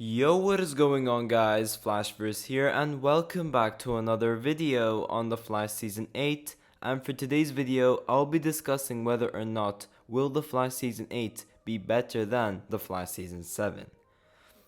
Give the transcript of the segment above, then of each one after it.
Yo, what is going on, guys? Flashverse here, and welcome back to another video on The Flash Season 8. And for today's video, I'll be discussing whether or not will The Flash Season 8 be better than The Flash Season 7.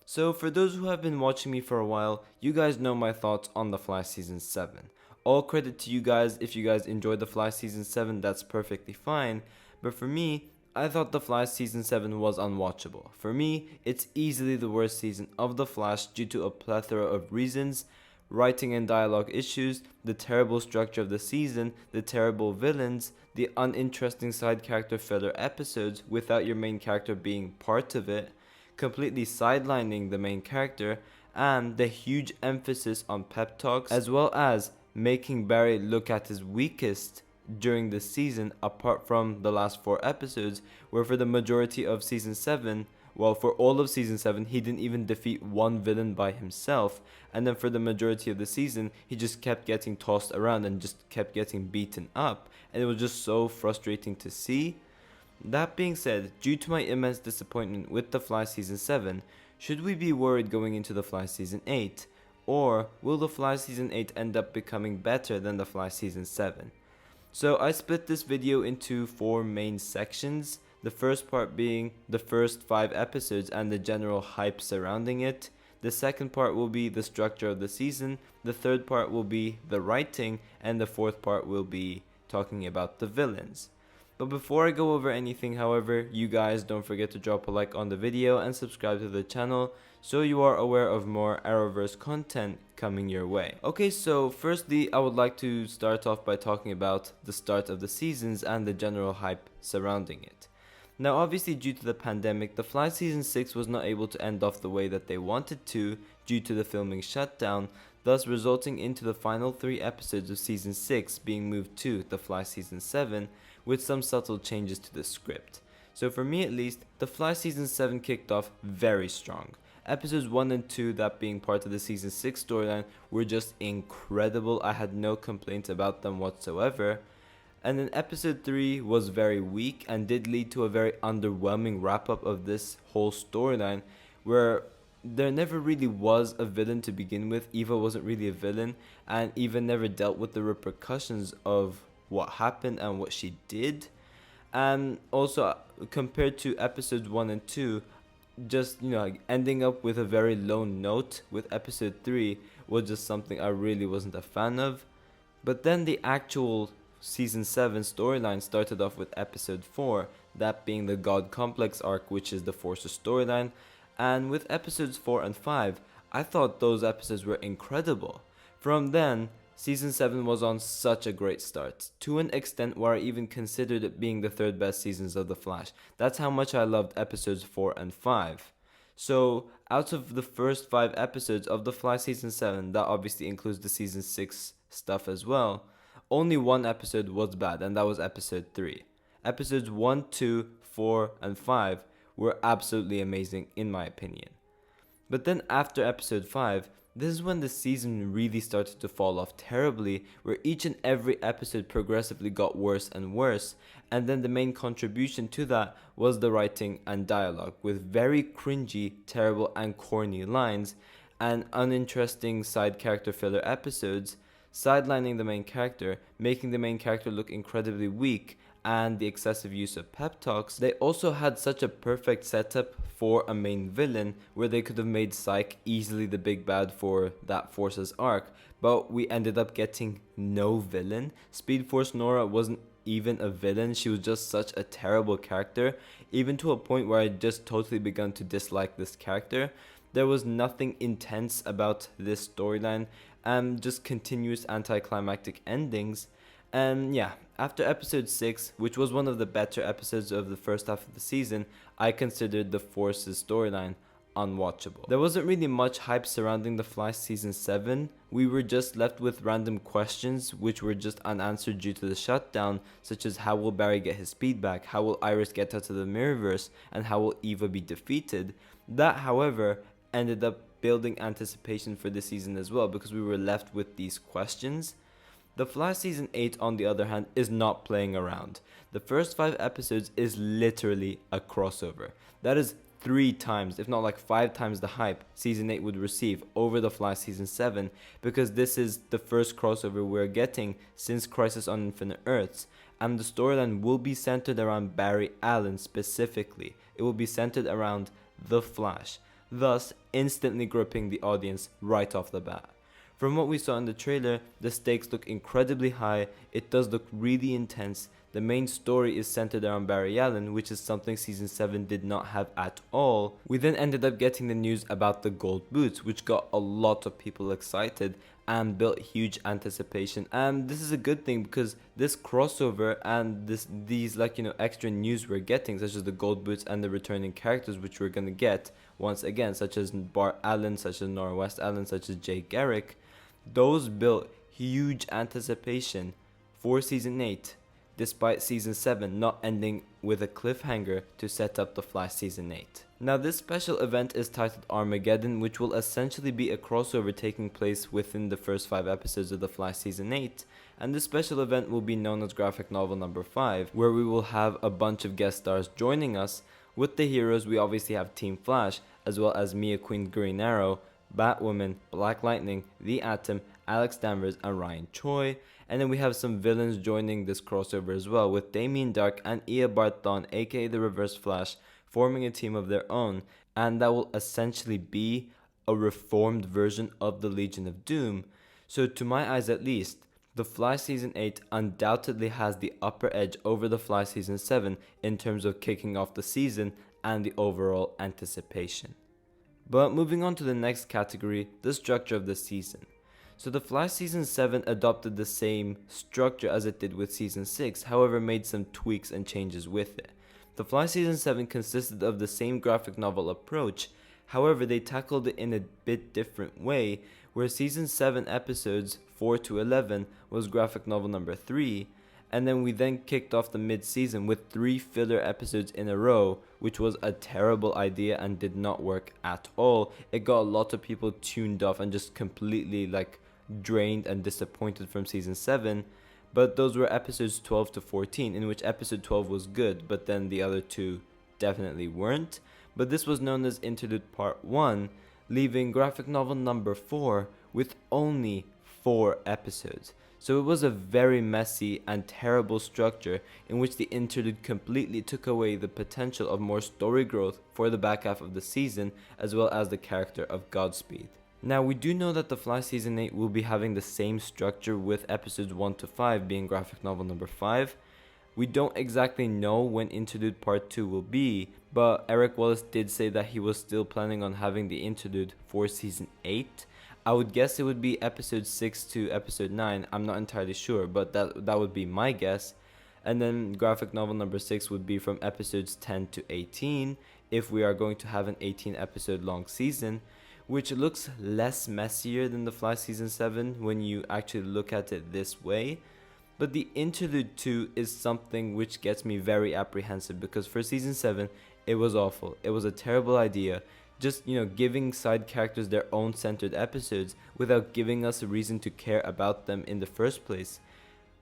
So for those who have been watching me for a while, you guys know my thoughts on The Flash Season 7. All credit to you guys. If you guys enjoyed The Flash Season 7, that's perfectly fine. But for me, I thought The Flash Season 7 was unwatchable. For me, it's easily the worst season of The Flash due to a plethora of reasons: writing and dialogue issues, the terrible structure of the season, the terrible villains, the uninteresting side character filler episodes without your main character being part of it, completely sidelining the main character, and the huge emphasis on pep talks, as well as making Barry look at his weakest during the season, apart from the last 4 episodes, where for the majority of season 7, well, for all of season 7, he didn't even defeat one villain by himself, and then for the majority of the season, he just kept getting tossed around and just kept getting beaten up, and it was just so frustrating to see. That being said, due to my immense disappointment with The Flash Season 7, should we be worried going into The Flash Season 8? Or will The Flash Season 8 end up becoming better than The Flash Season 7? So I split this video into 4 main sections, the first part being the first 5 episodes and the general hype surrounding it. The second part will be the structure of the season, the third part will be the writing, and the fourth part will be talking about the villains. But before I go over anything, however, you guys don't forget to drop a like on the video and subscribe to the channel so you are aware of more Arrowverse content coming your way. Okay, so firstly, I would like to start off by talking about the start of the seasons and the general hype surrounding it. Now, obviously, due to the pandemic, The Flash Season 6 was not able to end off the way that they wanted to due to the filming shutdown, thus resulting into the final 3 episodes of Season 6 being moved to The Flash Season 7, with some subtle changes to the script. So for me at least, The Flash Season 7 kicked off very strong. Episodes 1 and 2, that being part of the Season 6 storyline, were just incredible. I had no complaints about them whatsoever. And then episode 3 was very weak and did lead to a very underwhelming wrap up of this whole storyline, where there never really was a villain to begin with. Eva wasn't really a villain, and Eva never dealt with the repercussions of what happened and what she did. And also, compared to episodes 1 and 2, just, ending up with a very low note with episode 3 was just something I really wasn't a fan of. But then the actual season 7 storyline started off with episode 4, that being the God Complex arc, which is the Force's storyline. And with episodes 4 and 5, I thought those episodes were incredible. From then, Season 7 was on such a great start, to an extent where I even considered it being the 3rd best seasons of The Flash. That's how much I loved episodes 4 and 5. So, out of the first 5 episodes of The Flash Season 7, that obviously includes the Season 6 stuff as well, only one episode was bad, and that was episode 3. Episodes 1, 2, 4, and 5 were absolutely amazing in my opinion. But then after episode 5, this is when the season really started to fall off terribly, where each and every episode progressively got worse and worse, and then the main contribution to that was the writing and dialogue, with very cringy, terrible, and corny lines, and uninteresting side character filler episodes, sidelining the main character, making the main character look incredibly weak, and the excessive use of pep talks. They also had such a perfect setup for a main villain, where they could have made Psyche easily the big bad for that Force's arc, but we ended up getting no villain. Speed Force Nora wasn't even a villain, she was just such a terrible character, even to a point where I just totally begun to dislike this character. There was nothing intense about this storyline, and just continuous anticlimactic endings. And yeah, after episode 6, which was one of the better episodes of the first half of the season, I considered the Force's storyline unwatchable. There wasn't really much hype surrounding The Flash Season 7. We were just left with random questions which were just unanswered due to the shutdown, such as how will Barry get his speed back, how will Iris get out of the Mirrorverse, and how will Eva be defeated. That, however, ended up building anticipation for this season as well, because we were left with these questions. The Flash Season 8, on the other hand, is not playing around. The first 5 episodes is literally a crossover. That is 3 times, if not like 5 times the hype Season 8 would receive over The Flash Season 7, because this is the first crossover we're getting since Crisis on Infinite Earths, and the storyline will be centered around Barry Allen specifically. It will be centered around The Flash, thus instantly gripping the audience right off the bat. From what we saw in the trailer, the stakes look incredibly high, it does look really intense. The main story is centered around Barry Allen, which is something Season 7 did not have at all. We then ended up getting the news about the gold boots, which got a lot of people excited and built huge anticipation. And this is a good thing, because this crossover and these extra news we're getting, such as the gold boots and the returning characters which we're gonna get once again, such as Bart Allen, such as Nora West Allen, such as Garrick, those built huge anticipation for Season 8, despite Season 7 not ending with a cliffhanger to set up The Flash Season 8. Now this special event is titled Armageddon, which will essentially be a crossover taking place within the first 5 episodes of The Flash Season 8, and this special event will be known as Graphic Novel number 5, where we will have a bunch of guest stars joining us. With the heroes, we obviously have Team Flash, as well as Mia Queen Green Arrow, Batwoman, Black Lightning, The Atom, Alex Danvers, and Ryan Choi. And then we have some villains joining this crossover as well, with Damien Dark and Eobard Thawne, aka the Reverse Flash, forming a team of their own, and that will essentially be a reformed version of the Legion of Doom. So to my eyes at least, The Flash Season 8 undoubtedly has the upper edge over The Flash Season 7 in terms of kicking off the season and the overall anticipation. But moving on to the next category, the structure of the season. So The Flash Season 7 adopted the same structure as it did with Season 6, however made some tweaks and changes with it. The Flash Season 7 consisted of the same graphic novel approach, however they tackled it in a bit different way, where Season 7 episodes 4 to 11 was graphic novel number 3, and then we then kicked off the mid-season with 3 filler episodes in a row, which was a terrible idea and did not work at all. It got a lot of people tuned off and just completely drained and disappointed from Season 7. But those were episodes 12 to 14, in which episode 12 was good, but then the other 2 definitely weren't. But this was known as Interlude Part 1, leaving graphic novel number 4 with only 4 episodes. So it was a very messy and terrible structure in which the interlude completely took away the potential of more story growth for the back half of the season, as well as the character of Godspeed. Now we do know that The Flash Season 8 will be having the same structure, with episodes 1 to 5 being graphic novel number 5. We don't exactly know when Interlude Part 2 will be, but Eric Wallace did say that he was still planning on having the interlude for Season 8. I would guess it would be episode 6 to episode 9, I'm not entirely sure, but that would be my guess. And then graphic novel number 6 would be from episodes 10 to 18, if we are going to have an 18 episode long season, which looks less messier than The Flash Season 7 when you actually look at it this way. But the interlude 2 is something which gets me very apprehensive, because for Season 7, it was awful. It was a terrible idea. Just, giving side characters their own centered episodes without giving us a reason to care about them in the first place.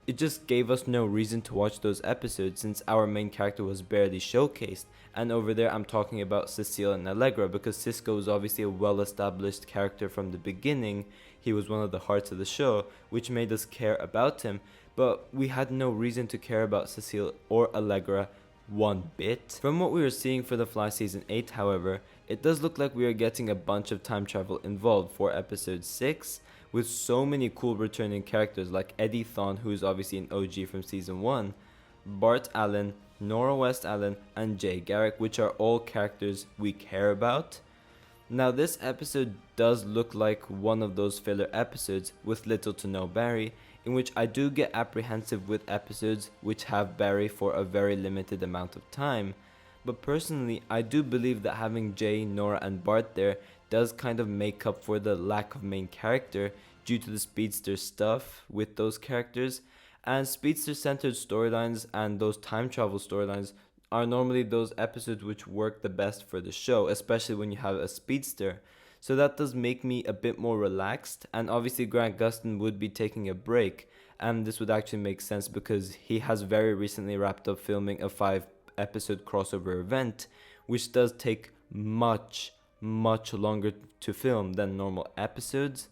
It just gave us no reason to watch those episodes, since our main character was barely showcased. And over there I'm talking about Cecile and Allegra, because Cisco was obviously a well-established character from the beginning. He was one of the hearts of the show, which made us care about him. But we had no reason to care about Cecile or Allegra one bit. From what we were seeing for The Flash Season 8, however, it does look like we are getting a bunch of time travel involved for episode 6, with so many cool returning characters like Eddie Thawne, who is obviously an OG from Season 1, Bart Allen, Nora West Allen, and Garrick, which are all characters we care about. Now this episode does look like one of those filler episodes with little to no Barry, in which I do get apprehensive with episodes which have Barry for a very limited amount of time. But personally, I do believe that having Jay, Nora, and Bart there does kind of make up for the lack of main character due to the Speedster stuff with those characters. And Speedster-centered storylines and those time travel storylines are normally those episodes which work the best for the show, especially when you have a Speedster. So that does make me a bit more relaxed, and obviously Grant Gustin would be taking a break, and this would actually make sense because he has very recently wrapped up filming a 5-episode crossover event, which does take much longer to film than normal episodes,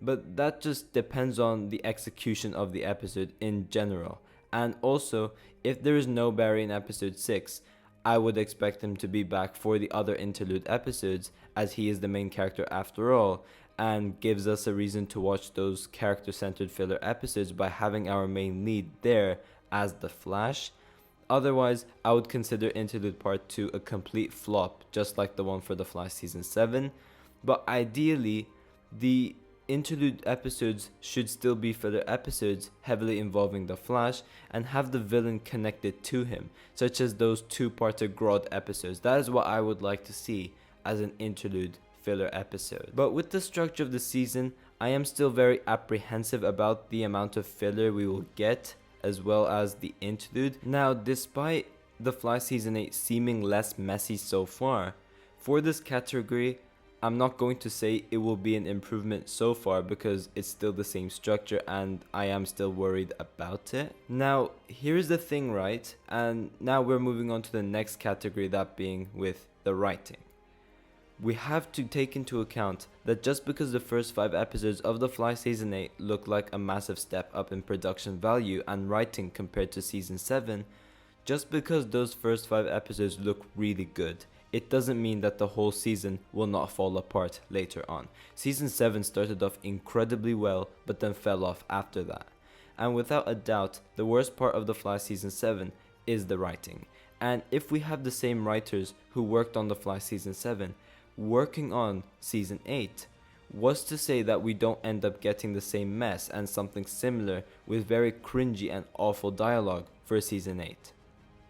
but that just depends on the execution of the episode in general. And also, if there is no Barry in episode 6, I would expect him to be back for the other interlude episodes, as he is the main character after all, and gives us a reason to watch those character-centered filler episodes by having our main lead there as the Flash. Otherwise, I would consider Interlude Part 2 a complete flop, just like the one for The Flash Season 7. But ideally, the interlude episodes should still be filler episodes heavily involving the Flash and have the villain connected to him, such as those two-parter Grodd episodes. That is what I would like to see as an interlude filler episode. But with the structure of the season, I am still very apprehensive about the amount of filler we will get, as well as the interlude. Now, despite The Flash Season 8 seeming less messy so far, for this category, I'm not going to say it will be an improvement so far because it's still the same structure and I am still worried about it. Now, here's the thing, right? And now we're moving on to the next category, that being with the writing. We have to take into account that just because the first 5 episodes of The Flash Season 8 look like a massive step up in production value and writing compared to Season 7, just because those first 5 episodes look really good, it doesn't mean that the whole season will not fall apart later on. Season 7 started off incredibly well, but then fell off after that. And without a doubt, the worst part of The Flash Season 7 is the writing. And if we have the same writers who worked on The Flash Season 7 working on Season 8, what's to say that we don't end up getting the same mess and something similar with very cringy and awful dialogue for Season 8?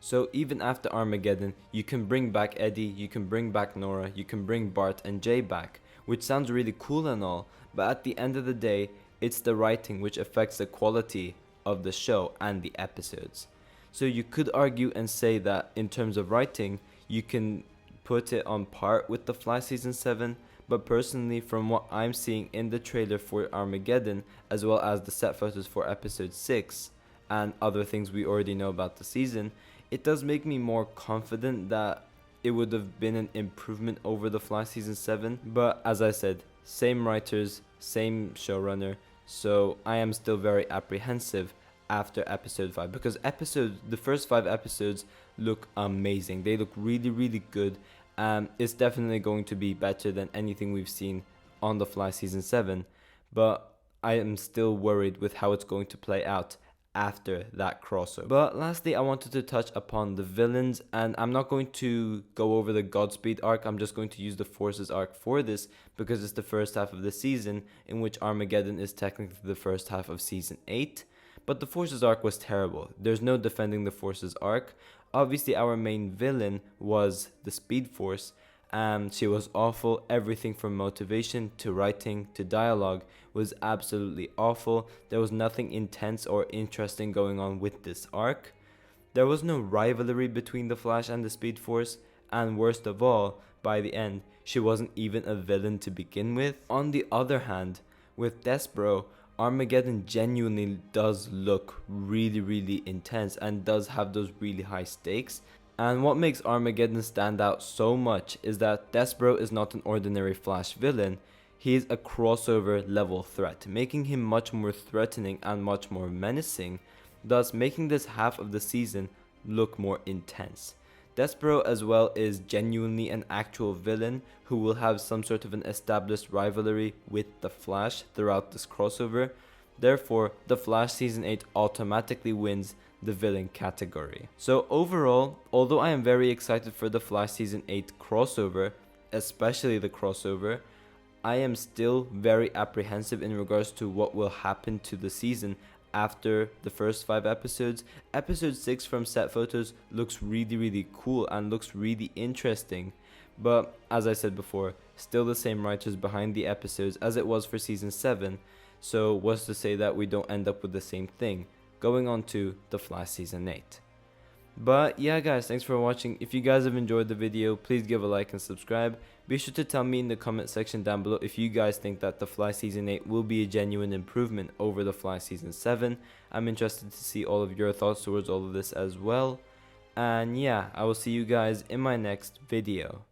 So even after Armageddon, you can bring back Eddie, you can bring back Nora, you can bring Bart and Jay back, which sounds really cool and all, but at the end of the day, it's the writing which affects the quality of the show and the episodes. So you could argue and say that in terms of writing, you can put it on par with The Flash Season 7, but personally, from what I'm seeing in the trailer for Armageddon, as well as the set photos for episode 6, and other things we already know about the season, it does make me more confident that it would have been an improvement over The Flash Season 7. But as I said, same writers, same showrunner, so I am still very apprehensive after episode 5, because the first 5 episodes look amazing. They look really good, and it's definitely going to be better than anything we've seen on The Flash Season 7, but I am still worried with how it's going to play out after that crossover. But lastly, I wanted to touch upon the villains, and I'm not going to go over the Godspeed arc. I'm just going to use the Forces arc for this because it's the first half of the season, in which Armageddon is technically the first half of Season 8. But the Forces arc was terrible. There's no defending the Forces arc. Obviously, our main villain was the Speed Force, and she was awful. Everything from motivation to writing to dialogue was absolutely awful. There was nothing intense or interesting going on with this arc. There was no rivalry between the Flash and the Speed Force, and worst of all, by the end, she wasn't even a villain to begin with. On the other hand, with Despero, Armageddon genuinely does look really intense and does have those really high stakes. And what makes Armageddon stand out so much is that Despero is not an ordinary Flash villain. He is a crossover level threat, making him much more threatening and much more menacing, thus making this half of the season look more intense. Despero as well is genuinely an actual villain who will have some sort of an established rivalry with the Flash throughout this crossover. Therefore, The Flash Season 8 automatically wins the villain category. So overall, although I am very excited for the Flash Season 8 crossover, especially the crossover, I am still very apprehensive in regards to what will happen to the season after the first 5 episodes. Episode 6 from set photos looks really cool and looks really interesting, but as I said before, still the same writers behind the episodes as it was for Season 7, so what's to say that we don't end up with the same thing going on to The Flash Season 8. But yeah guys, thanks for watching. If you guys have enjoyed the video, please give a like and subscribe. Be sure to tell me in the comment section down below if you guys think that The Flash Season 8 will be a genuine improvement over The Flash Season 7. I'm interested to see all of your thoughts towards all of this as well. And yeah, I will see you guys in my next video.